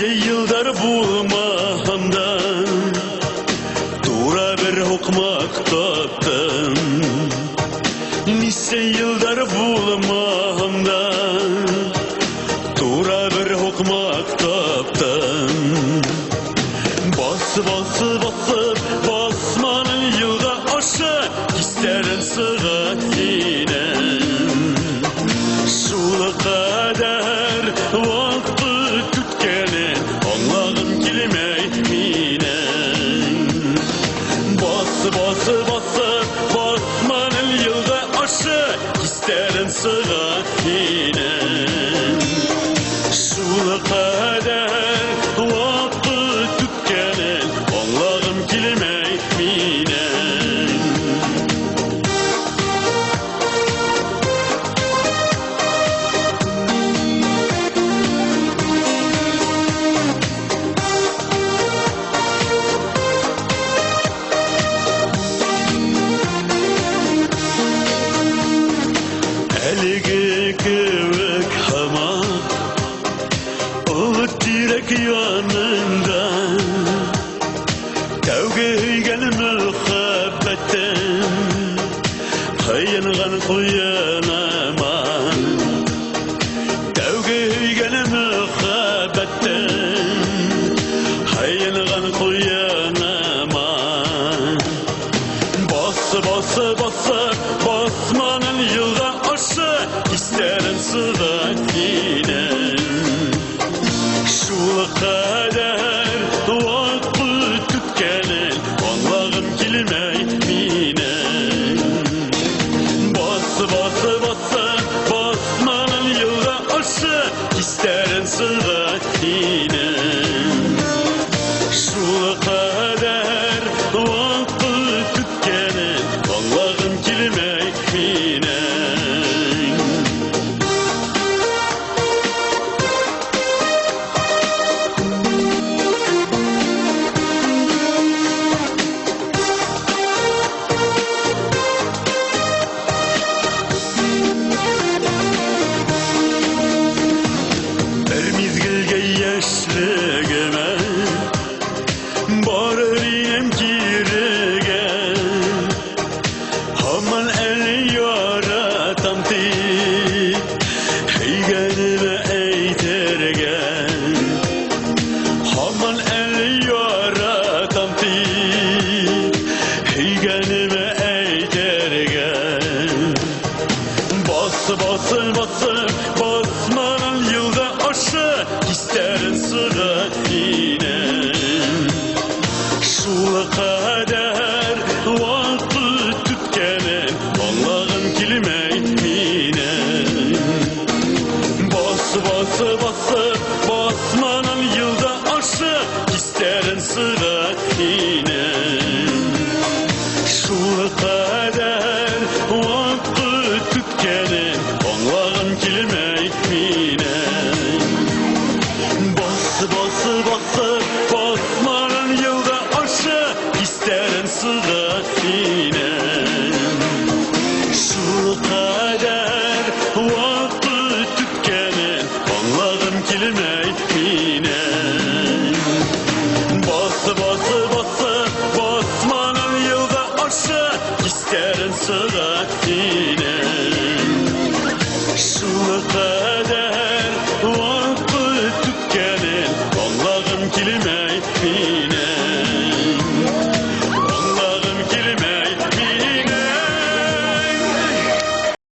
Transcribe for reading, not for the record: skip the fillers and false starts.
Nice yıllar bulmağımda Dura bir hukmak taptım. Nice yıllar bulmağımda Dura bir hukmak taptım. Basıp basmanın yılda aşı isterin sığa inem. Şula kadar vakti tütkenin anlağım kilmey minen. Basıp basmanın yılda aşı isterin sığa inem. Şula kadar vakti tütkenin anlağım kilmey minen. Elgi kıvık hama o direk yanında Kavgaygan muhabbetten Kayıngan kuyanamam. Kavgaygan muhabbetten Kayıngan kuyanamam. Basmanın yılda aşı isterin sığa inem. Şula kadar vakti tütkenin anlağım kilmey minen. Basmanın yılda aşı isterin sığa inem. Şula kadar vakti tütkenin anlağım kilmey minen. Yaşlıgıma bağırırım kirige. Haman el yaratan ti heyganime eytergen. Haman el yaratan ti heyganime eytergen. Basmanın yılda aşı isterin sığa inem. Şula kadar vakti tütkenin anlağım kilmey minen. Basmanın yılda aşı isterin sığa inem. Şula kadar vakti tütkenin anlağım kilmey minen. Basmanın yılda aşı isterin sığa inem. Şula kadar vakti tütkenin anlağım kilmey minen. Basmanın yılda aşı isterin sığa inem. Şula kadar vakti tütkenin anlağım kilmey